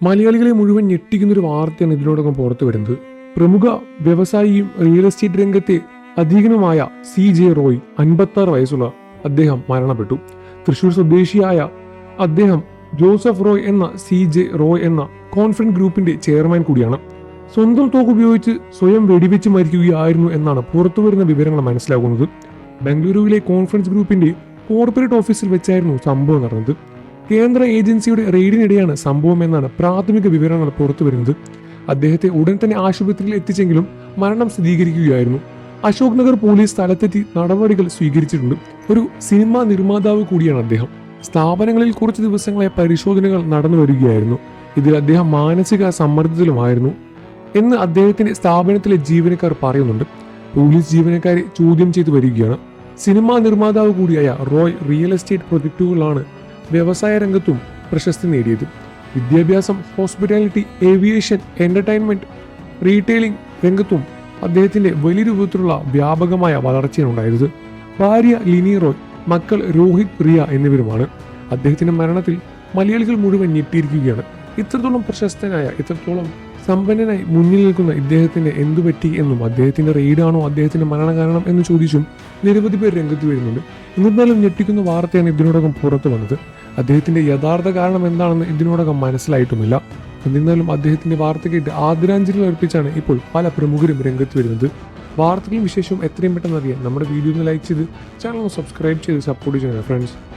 മലയാളികളെ മുഴുവൻ ഞെട്ടിക്കുന്നൊരു വാർത്തയാണ് ഇതിനോടകം പുറത്തു വരുന്നത്. പ്രമുഖ വ്യവസായിയും റിയൽ എസ്റ്റേറ്റ് രംഗത്തെ അധീകനുമായ CJ റോയ് 56 വയസ്സുള്ള അദ്ദേഹം മരണപ്പെട്ടു. തൃശൂർ സ്വദേശിയായ അദ്ദേഹം ജോസഫ് റോയ് എന്ന CJ റോയ് എന്ന കോൺഫിഡന്റ് ഗ്രൂപ്പിന്റെ ചെയർമാൻ കൂടിയാണ്. സ്വന്തം തോക്ക് ഉപയോഗിച്ച് സ്വയം വെടിവെച്ച് മരിക്കുകയായിരുന്നു എന്നാണ് പുറത്തുവരുന്ന വിവരങ്ങൾ മനസ്സിലാകുന്നത്. ബംഗളൂരുവിലെ കോൺഫറൻസ് ഗ്രൂപ്പിന്റെ കോർപ്പറേറ്റ് ഓഫീസിൽ വെച്ചായിരുന്നു സംഭവം നടന്നത്. കേന്ദ്ര ഏജൻസിയുടെ റെയ്ഡിനിടെയാണ് സംഭവം എന്നാണ് പ്രാഥമിക വിവരങ്ങൾ പുറത്തുവരുന്നത്. അദ്ദേഹത്തെ ഉടൻ തന്നെ ആശുപത്രിയിൽ എത്തിച്ചെങ്കിലും മരണം സ്ഥിരീകരിക്കുകയായിരുന്നു. അശോക് നഗർ പോലീസ് സ്ഥലത്തെത്തി നടപടികൾ സ്വീകരിച്ചിട്ടുണ്ട്. ഒരു സിനിമാ നിർമ്മാതാവ് കൂടിയാണ് അദ്ദേഹം. സ്ഥാപനങ്ങളിൽ കുറച്ച് ദിവസങ്ങളായി പരിശോധനകൾ നടന്നു വരികയായിരുന്നു. ഇതിൽ അദ്ദേഹം മാനസിക സമ്മർദ്ദത്തിലുമായിരുന്നു എന്ന് അദ്ദേഹത്തിന്റെ സ്ഥാപനത്തിലെ ജീവനക്കാർ പറയുന്നുണ്ട്. പോലീസ് ജീവനക്കാരെ ചോദ്യം ചെയ്തു വരികയാണ്. സിനിമാ നിർമ്മാതാവ് കൂടിയായ റോയ് റിയൽ എസ്റ്റേറ്റ് പ്രൊജക്ടുകളാണ് വ്യവസായ രംഗത്തും പ്രശസ്തി നേടിയത്. വിദ്യാഭ്യാസം, ഹോസ്പിറ്റാലിറ്റി, ഏവിയേഷൻ, എന്റർടൈൻമെന്റ്, റീറ്റെയിലിംഗ് രംഗത്തും അദ്ദേഹത്തിന്റെ വലിയ രൂപത്തിലുള്ള വ്യാപകമായ വളർച്ചയാണ് ഉണ്ടായത്. ഭാര്യ ലിനി റോയ്, മക്കൾ രോഹിത്, റിയ എന്നിവരുമാണ്. അദ്ദേഹത്തിന്റെ മരണത്തിൽ മലയാളികൾ മുഴുവൻ ഞെട്ടിയിരിക്കുകയാണ്. ഇത്രത്തോളം പ്രശസ്തനായ, ഇത്രത്തോളം സമ്പന്നനായി മുന്നിൽ നിൽക്കുന്ന ഇദ്ദേഹത്തിന് എന്തുപറ്റി എന്നും അദ്ദേഹത്തിന്റെ റെയ്ഡാണോ അദ്ദേഹത്തിന്റെ മരണകാരണം എന്ന് ചോദിച്ചും നിരവധി പേർ രംഗത്ത് വരുന്നുണ്ട്. എന്നിരുന്നാലും ഞെട്ടിക്കുന്ന വാർത്തയാണ് ഇതിനോടകം പുറത്തു വന്നത്. അദ്ദേഹത്തിന്റെ യഥാർത്ഥ കാരണം എന്താണെന്ന് ഇതിനോടകം മനസ്സിലായിട്ടുമില്ല. എന്നിരുന്നാലും അദ്ദേഹത്തിന്റെ വാർത്ത കേട്ട് ആദരാഞ്ജലികൾ അർപ്പിച്ചാണ് ഇപ്പോൾ പല പ്രമുഖരും രംഗത്ത് വരുന്നത്. വാർത്തകളും വിശേഷവും എത്രയും പെട്ടെന്ന് അറിയാൻ നമ്മുടെ വീഡിയോ ഒന്ന് ലൈക്ക് ചെയ്ത് ചാനൽ സബ്സ്ക്രൈബ് ചെയ്ത് സപ്പോർട്ട് ചെയ്യുക ഫ്രണ്ട്സ്.